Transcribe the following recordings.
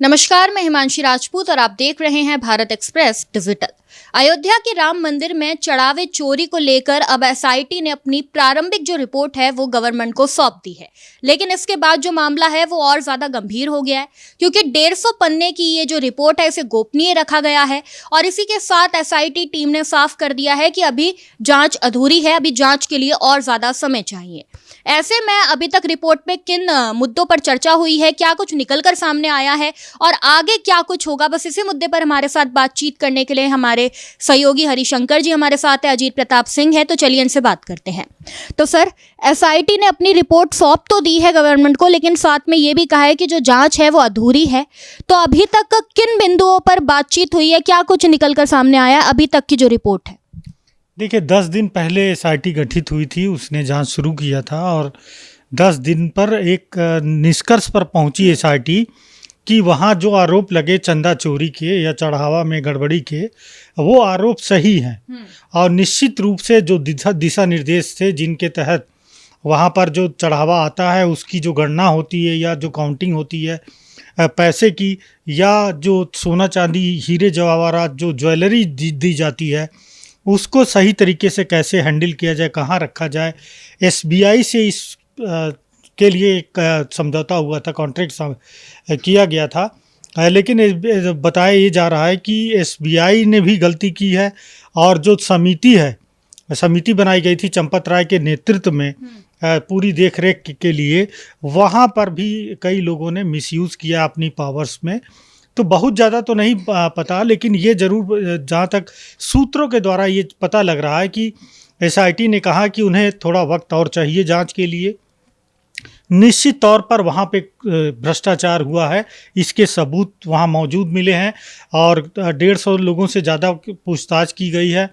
नमस्कार, मैं हिमांशी राजपूत और आप देख रहे हैं भारत एक्सप्रेस डिजिटल। अयोध्या के राम मंदिर में चढ़ावे चोरी को लेकर अब एसआईटी ने अपनी प्रारंभिक जो रिपोर्ट है वो गवर्नमेंट को सौंप दी है। लेकिन इसके बाद जो मामला है वो और ज्यादा गंभीर हो गया है, क्योंकि 150 पन्ने की ये जो रिपोर्ट है इसे गोपनीय रखा गया है। और इसी के साथ एसआईटी टीम ने साफ कर दिया है कि अभी जांच अधूरी है, अभी जांच के लिए और ज्यादा समय चाहिए। ऐसे में अभी तक रिपोर्ट में किन मुद्दों पर चर्चा हुई है, क्या कुछ निकलकर सामने आया है और आगे क्या कुछ होगा, बस इसी मुद्दे पर हमारे साथ बातचीत करने के लिए हमारे सहयोगी हरिशंकर जी हमारे साथ है, अजीत प्रताप सिंह है। तो चलिए इनसे बात करते हैं। तो सर, एसआईटी ने अपनी रिपोर्ट सौंप तो दी है गवर्नमेंट को, लेकिन साथ में ये भी कहा है कि जो जांच है वो अधूरी है। तो अभी तक किन बिंदुओं पर बातचीत हुई है, क्या कुछ निकलकर सामने आया अभी तक की जो रिपोर्ट है? देखिए, 10 दिन पहले एसआईटी गठित हुई थी, उसने जांच शुरू किया था और 10 दिन पर एक निष्कर्ष पर पहुंची एसआईटी कि वहाँ जो आरोप लगे चंदा चोरी के या चढ़ावा में गड़बड़ी के, वो आरोप सही हैं। और निश्चित रूप से जो दिशा निर्देश थे जिनके तहत वहाँ पर जो चढ़ावा आता है उसकी जो गणना होती है या जो काउंटिंग होती है पैसे की, या जो सोना चांदी हीरे जवाहरात जो ज्वेलरी दी जाती है उसको सही तरीके से कैसे हैंडल किया जाए, कहाँ रखा जाए। एसबीआई से इस के लिए एक समझौता हुआ था, कॉन्ट्रैक्ट किया गया था। लेकिन बताया ये जा रहा है कि एसबीआई ने भी गलती की है और जो समिति बनाई गई थी चंपत राय के नेतृत्व में पूरी देखरेख के लिए, वहाँ पर भी कई लोगों ने मिसयूज़ किया अपनी पावर्स में। तो बहुत ज़्यादा तो नहीं पता, लेकिन ये ज़रूर जहाँ तक सूत्रों के द्वारा ये पता लग रहा है कि एसआईटी ने कहा कि उन्हें थोड़ा वक्त और चाहिए जांच के लिए। निश्चित तौर पर वहाँ पे भ्रष्टाचार हुआ है, इसके सबूत वहाँ मौजूद मिले हैं और 150 लोगों से ज़्यादा पूछताछ की गई है।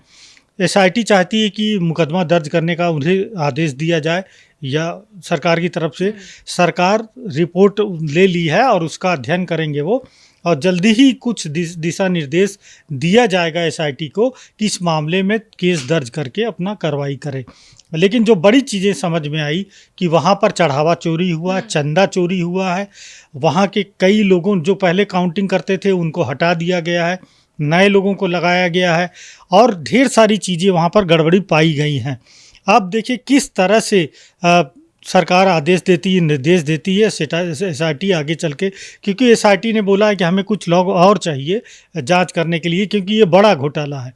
एसआईटी चाहती है कि मुकदमा दर्ज करने का उन्हें आदेश दिया जाए या सरकार की तरफ से। सरकार रिपोर्ट ले ली है और उसका अध्ययन करेंगे वो, और जल्दी ही कुछ दिशा निर्देश दिया जाएगा एसआईटी को कि इस मामले में केस दर्ज करके अपना कार्रवाई करे। लेकिन जो बड़ी चीज़ें समझ में आई कि वहाँ पर चढ़ावा चोरी हुआ, चंदा चोरी हुआ है, वहाँ के कई लोगों जो पहले काउंटिंग करते थे उनको हटा दिया गया है, नए लोगों को लगाया गया है और ढेर सारी चीज़ें वहाँ पर गड़बड़ी पाई गई हैं। अब देखिए किस तरह से सरकार आदेश देती है, निर्देश देती है एसआईटी आगे चल के, क्योंकि एसआईटी ने बोला है कि हमें कुछ लोग और चाहिए जांच करने के लिए, क्योंकि ये बड़ा घोटाला है।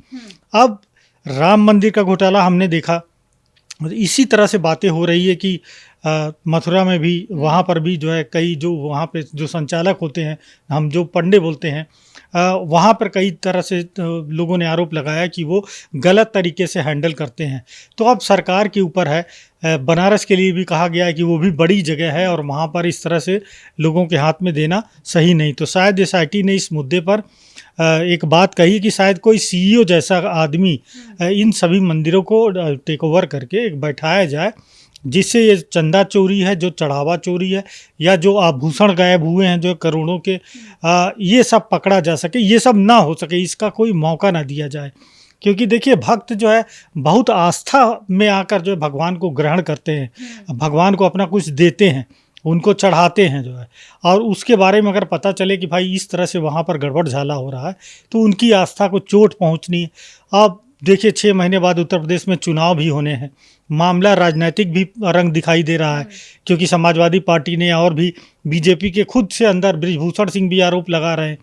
अब राम मंदिर का घोटाला हमने देखा, इसी तरह से बातें हो रही है कि मथुरा में भी, वहाँ पर भी जो है कई जो वहाँ पे जो संचालक होते हैं, हम जो पंडे बोलते हैं, वहाँ पर कई तरह से लोगों ने आरोप लगाया कि वो गलत तरीके से हैंडल करते हैं। तो अब सरकार के ऊपर है। बनारस के लिए भी कहा गया है कि वो भी बड़ी जगह है और वहाँ पर इस तरह से लोगों के हाथ में देना सही नहीं। तो शायद एसआईटी ने इस मुद्दे पर एक बात कही कि शायद कोई सीईओ जैसा आदमी इन सभी मंदिरों को टेक ओवर करके एक बैठाया जाए, जिससे ये चंदा चोरी है, जो चढ़ावा चोरी है, या जो आभूषण गायब हुए हैं जो करोड़ों के, ये सब पकड़ा जा सके, ये सब ना हो सके, इसका कोई मौका ना दिया जाए। क्योंकि देखिए, भक्त जो है बहुत आस्था में आकर जो है भगवान को ग्रहण करते हैं, भगवान को अपना कुछ देते हैं, उनको चढ़ाते हैं जो है, और उसके बारे में अगर पता चले कि भाई इस तरह से वहाँ पर गड़बड़ झाला हो रहा है तो उनकी आस्था को चोट पहुँचनी है। अब देखिए, 6 महीने बाद उत्तर प्रदेश में चुनाव भी होने हैं, मामला राजनीतिक भी रंग दिखाई दे रहा है, क्योंकि समाजवादी पार्टी ने और भी बीजेपी के खुद से अंदर बृजभूषण सिंह भी आरोप लगा रहे हैं।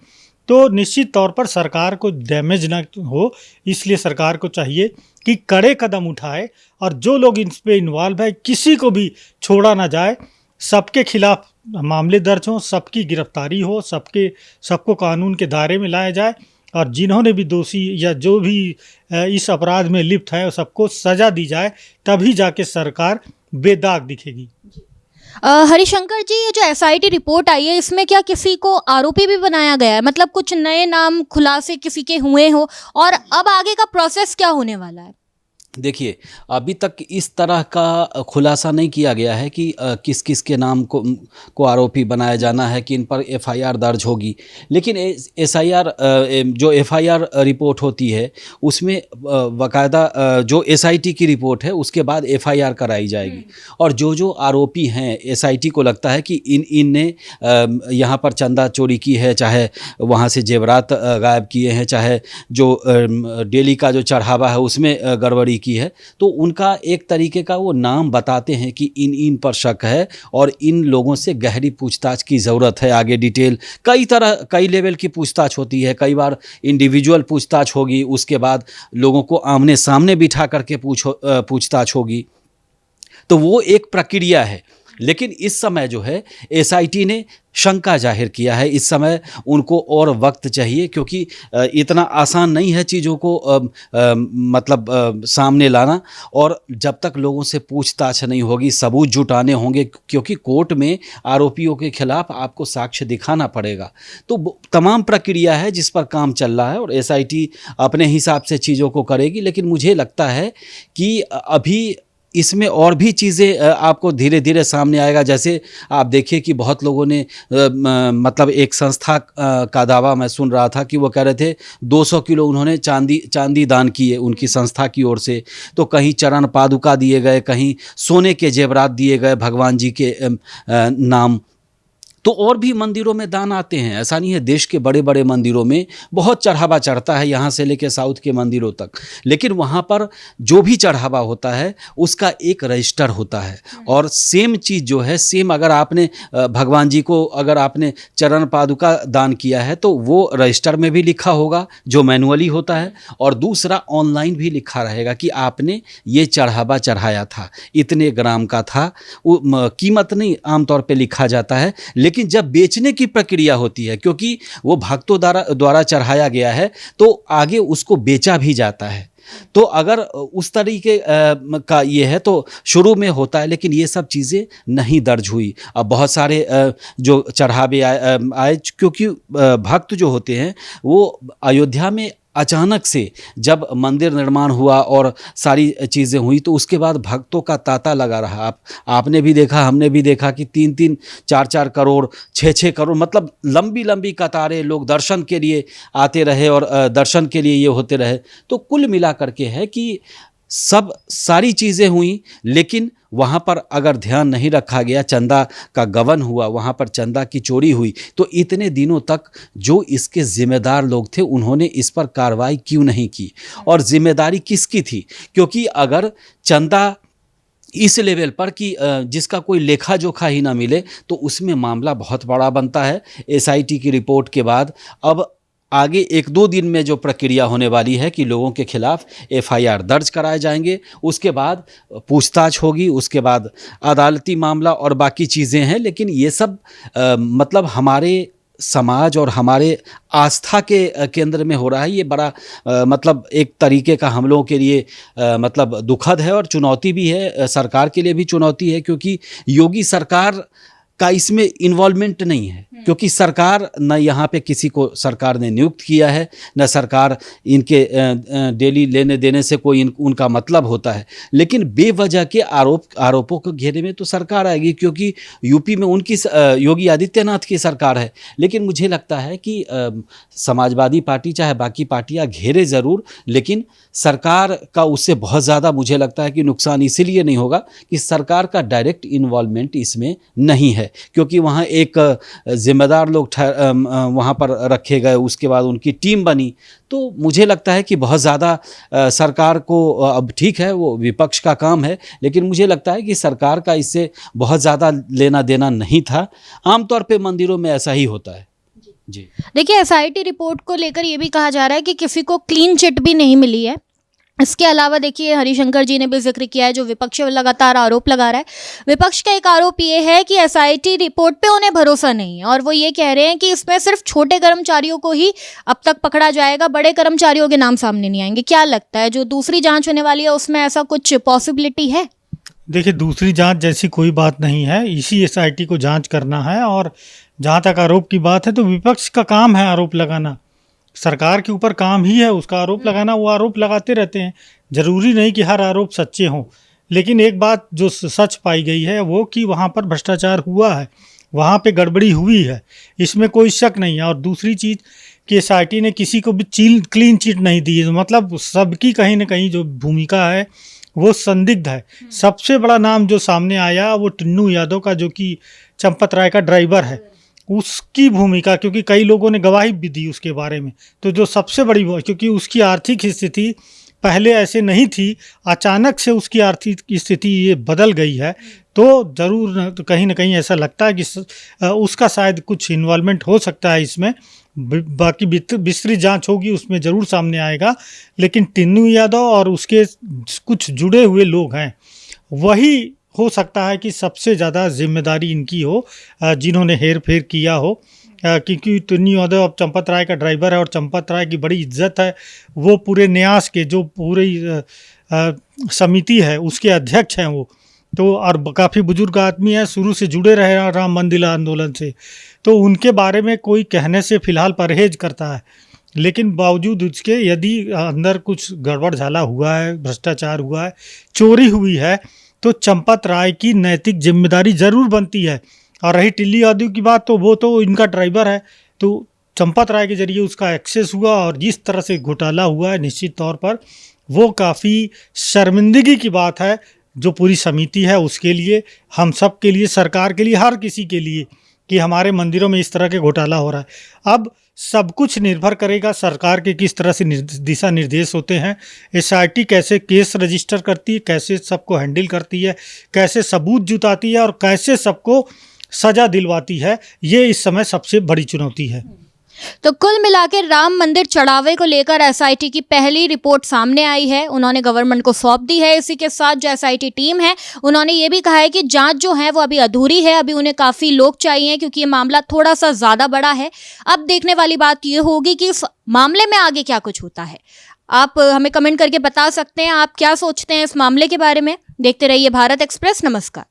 तो निश्चित तौर पर सरकार को डैमेज ना हो, इसलिए सरकार को चाहिए कि कड़े कदम उठाए और जो लोग इन पे इन्वॉल्व है किसी को भी छोड़ा ना जाए, सबके खिलाफ मामले दर्ज हों, सबकी गिरफ्तारी हो, सबको कानून के दायरे में लाया जाए, और जिन्होंने भी दोषी या जो भी इस अपराध में लिप्त है सबको सज़ा दी जाए, तभी जाके सरकार बेदाग दिखेगी। हरिशंकर जी, ये जो एसआईटी रिपोर्ट आई है इसमें क्या किसी को आरोपी भी बनाया गया है? मतलब कुछ नए नाम खुलासे किसी के हुए हो, और अब आगे का प्रोसेस क्या होने वाला है? देखिए, अभी तक इस तरह का खुलासा नहीं किया गया है कि किस किस के नाम को आरोपी बनाया जाना है, कि इन पर एफआईआर दर्ज होगी। लेकिन एसआईआर जो एफआईआर रिपोर्ट होती है उसमें बाकायदा जो एसआईटी की रिपोर्ट है उसके बाद एफआईआर कराई जाएगी। और जो जो आरोपी हैं, एसआईटी को लगता है कि इन ने यहाँ पर चंदा चोरी की है, चाहे वहाँ से जेवरात गायब किए हैं, चाहे जो डेली का जो चढ़ावा है उसमें गड़बड़ी की है, तो उनका एक तरीके का वो नाम बताते हैं कि इन पर शक है और इन लोगों से गहरी पूछताछ की ज़रूरत है। आगे डिटेल कई लेवल की पूछताछ होती है, कई बार इंडिविजुअल पूछताछ होगी, उसके बाद लोगों को आमने सामने बिठा करके पूछताछ होगी। तो वो एक प्रक्रिया है। लेकिन इस समय जो है एसआईटी ने शंका जाहिर किया है, इस समय उनको और वक्त चाहिए, क्योंकि इतना आसान नहीं है चीज़ों को सामने लाना। और जब तक लोगों से पूछताछ नहीं होगी, सबूत जुटाने होंगे, क्योंकि कोर्ट में आरोपियों के खिलाफ आपको साक्ष्य दिखाना पड़ेगा। तो तमाम प्रक्रिया है जिस पर काम चल रहा है और एसआईटी अपने हिसाब से चीज़ों को करेगी। लेकिन मुझे लगता है कि अभी इसमें और भी चीज़ें आपको धीरे धीरे सामने आएगा। जैसे आप देखिए कि बहुत लोगों ने मतलब एक संस्था का दावा मैं सुन रहा था कि वो कह रहे थे 200 किलो उन्होंने चांदी दान किए उनकी संस्था की ओर से। तो कहीं चरण पादुका दिए गए, कहीं सोने के जेवरात दिए गए भगवान जी के नाम। तो और भी मंदिरों में दान आते हैं, ऐसा नहीं है। देश के बड़े बड़े मंदिरों में बहुत चढ़ावा चढ़ता है, यहाँ से लेकर साउथ के मंदिरों तक। लेकिन वहाँ पर जो भी चढ़ावा होता है उसका एक रजिस्टर होता है। और सेम चीज़ जो है, सेम अगर आपने भगवान जी को अगर आपने चरण पादुका दान किया है तो वो रजिस्टर में भी लिखा होगा जो मैनुअली होता है, और दूसरा ऑनलाइन भी लिखा रहेगा कि आपने ये चढ़ावा चढ़ाया था, इतने ग्राम का था। कीमत नहीं आमतौर पर लिखा जाता है, लेकिन जब बेचने की प्रक्रिया होती है, क्योंकि वो भक्तों द्वारा चढ़ाया गया है, तो आगे उसको बेचा भी जाता है। तो अगर उस तरीके का ये है तो शुरू में होता है, लेकिन ये सब चीज़ें नहीं दर्ज हुई। अब बहुत सारे जो चढ़ावे आए, क्योंकि भक्त जो होते हैं वो अयोध्या में अचानक से जब मंदिर निर्माण हुआ और सारी चीज़ें हुई, तो उसके बाद भक्तों का तांता लगा रहा। आपने भी देखा, हमने भी देखा कि 3-3, 4-4 करोड़, 6-6 करोड़, मतलब लंबी लंबी कतारें, लोग दर्शन के लिए आते रहे और दर्शन के लिए ये होते रहे। तो कुल मिला करके है कि सब सारी चीज़ें हुई, लेकिन वहाँ पर अगर ध्यान नहीं रखा गया, चंदा का गबन हुआ, वहाँ पर चंदा की चोरी हुई, तो इतने दिनों तक जो इसके ज़िम्मेदार लोग थे उन्होंने इस पर कार्रवाई क्यों नहीं की? और ज़िम्मेदारी किसकी थी? क्योंकि अगर चंदा इस लेवल पर कि जिसका कोई लेखा जोखा ही ना मिले, तो उसमें मामला बहुत बड़ा बनता है। एसआईटी की रिपोर्ट के बाद अब आगे 1-2 दिन में जो प्रक्रिया होने वाली है कि लोगों के खिलाफ एफआईआर दर्ज कराए जाएंगे, उसके बाद पूछताछ होगी, उसके बाद अदालती मामला और बाकी चीज़ें हैं। लेकिन ये सब मतलब हमारे समाज और हमारे आस्था के केंद्र में हो रहा है। ये बड़ा मतलब एक तरीके का हम लोगों के लिए मतलब दुखद है और चुनौती भी है, सरकार के लिए भी चुनौती है, क्योंकि योगी सरकार का इसमें इन्वॉल्वमेंट नहीं है, क्योंकि सरकार न यहाँ पे किसी को सरकार ने नियुक्त किया है, न सरकार इनके डेली लेने देने से कोई उनका मतलब होता है। लेकिन बेवजह के आरोपों के घेरे में तो सरकार आएगी, क्योंकि यूपी में उनकी योगी आदित्यनाथ की सरकार है। लेकिन मुझे लगता है कि समाजवादी पार्टी चाहे बाकी पार्टियाँ घेरे ज़रूर, लेकिन सरकार का उससे बहुत ज़्यादा मुझे लगता है कि नुकसान इसीलिए नहीं होगा कि सरकार का डायरेक्ट इन्वॉल्वमेंट इसमें नहीं है, क्योंकि वहाँ एक जिम्मेदार लोग वहाँ पर रखे गए, उसके बाद उनकी टीम बनी। तो मुझे लगता है कि बहुत ज़्यादा सरकार को, अब ठीक है वो विपक्ष का काम है, लेकिन मुझे लगता है कि सरकार का इससे बहुत ज़्यादा लेना देना नहीं था। आमतौर पे मंदिरों में ऐसा ही होता है। जी देखिए, एसआईटी रिपोर्ट को लेकर ये भी कहा जा रहा है कि किसी को क्लीन चिट भी नहीं मिली है। इसके अलावा देखिए, हरिशंकर जी ने भी जिक्र किया है, जो विपक्ष लगातार आरोप लगा रहा है। विपक्ष का एक आरोप ये है कि एसआईटी रिपोर्ट पे उन्हें भरोसा नहीं है, और वो ये कह रहे हैं कि इसमें सिर्फ छोटे कर्मचारियों को ही अब तक पकड़ा जाएगा, बड़े कर्मचारियों के नाम सामने नहीं आएंगे। क्या लगता है, जो दूसरी जांच होने वाली है उसमें ऐसा कुछ पॉसिबिलिटी है? देखिए, दूसरी जांच जैसी कोई बात नहीं है, इसी एसआईटी को जांच करना है। और जहाँ तक आरोप की बात है तो विपक्ष का काम है आरोप लगाना। सरकार के ऊपर काम ही है उसका आरोप लगाना, वो आरोप लगाते रहते हैं। जरूरी नहीं कि हर आरोप सच्चे हों, लेकिन एक बात जो सच पाई गई है वो कि वहाँ पर भ्रष्टाचार हुआ है, वहाँ पे गड़बड़ी हुई है, इसमें कोई शक नहीं है। और दूसरी चीज़ कि एसआईटी ने किसी को भी क्लीन चिट नहीं दी है, मतलब सबकी कहीं ना कहीं जो भूमिका है वो संदिग्ध है। सबसे बड़ा नाम जो सामने आया वो टिन्नू यादव का, जो कि चंपत राय का ड्राइवर है, उसकी भूमिका, क्योंकि कई लोगों ने गवाही भी दी उसके बारे में। तो जो सबसे बड़ी, क्योंकि उसकी आर्थिक स्थिति पहले ऐसे नहीं थी, अचानक से उसकी आर्थिक स्थिति ये बदल गई है, तो ज़रूर तो कहीं ना कहीं ऐसा लगता है कि उसका शायद कुछ इन्वॉल्वमेंट हो सकता है इसमें। बाकी विस्तृत जांच होगी, उसमें ज़रूर सामने आएगा। लेकिन टिन्नू यादव और उसके कुछ जुड़े हुए लोग हैं, वही हो सकता है कि सबसे ज़्यादा जिम्मेदारी इनकी हो, जिन्होंने हेर फेर किया हो। क्योंकि टिन्नू यादव अब चंपत राय का ड्राइवर है और चंपत राय की बड़ी इज्जत है, वो पूरे न्यास के जो पूरी समिति है उसके अध्यक्ष हैं वो, तो और काफ़ी बुजुर्ग आदमी है, शुरू से जुड़े रहे राम मंदिर आंदोलन से, तो उनके बारे में कोई कहने से फ़िलहाल परहेज करता है। लेकिन बावजूद उसके यदि अंदर कुछ गड़बड़ झाला हुआ है, भ्रष्टाचार हुआ है, चोरी हुई है, तो चंपत राय की नैतिक जिम्मेदारी ज़रूर बनती है। और रही टिल्ली यादव की बात, तो वो तो इनका ड्राइवर है, तो चंपत राय के जरिए उसका एक्सेस हुआ और जिस तरह से घोटाला हुआ है, निश्चित तौर पर वो काफ़ी शर्मिंदगी की बात है, जो पूरी समिति है उसके लिए, हम सब के लिए, सरकार के लिए, हर किसी के लिए, कि हमारे मंदिरों में इस तरह के घोटाला हो रहा है। अब सब कुछ निर्भर करेगा सरकार के किस तरह से दिशा निर्देश होते हैं, एसआईटी कैसे केस रजिस्टर करती है, कैसे सबको हैंडल करती है, कैसे सबूत जुटाती है और कैसे सबको सजा दिलवाती है, ये इस समय सबसे बड़ी चुनौती है। तो कुल मिलाकर राम मंदिर चढ़ावे को लेकर एसआईटी की पहली रिपोर्ट सामने आई है, उन्होंने गवर्नमेंट को सौंप दी है। इसी के साथ जो एसआईटी टीम है, उन्होंने ये भी कहा है कि जांच जो है वो अभी अधूरी है, अभी उन्हें काफ़ी लोग चाहिए क्योंकि ये मामला थोड़ा सा ज़्यादा बड़ा है। अब देखने वाली बात ये होगी कि इस मामले में आगे क्या कुछ होता है। आप हमें कमेंट करके बता सकते हैं आप क्या सोचते हैं इस मामले के बारे में। देखते रहिए भारत एक्सप्रेस। नमस्कार।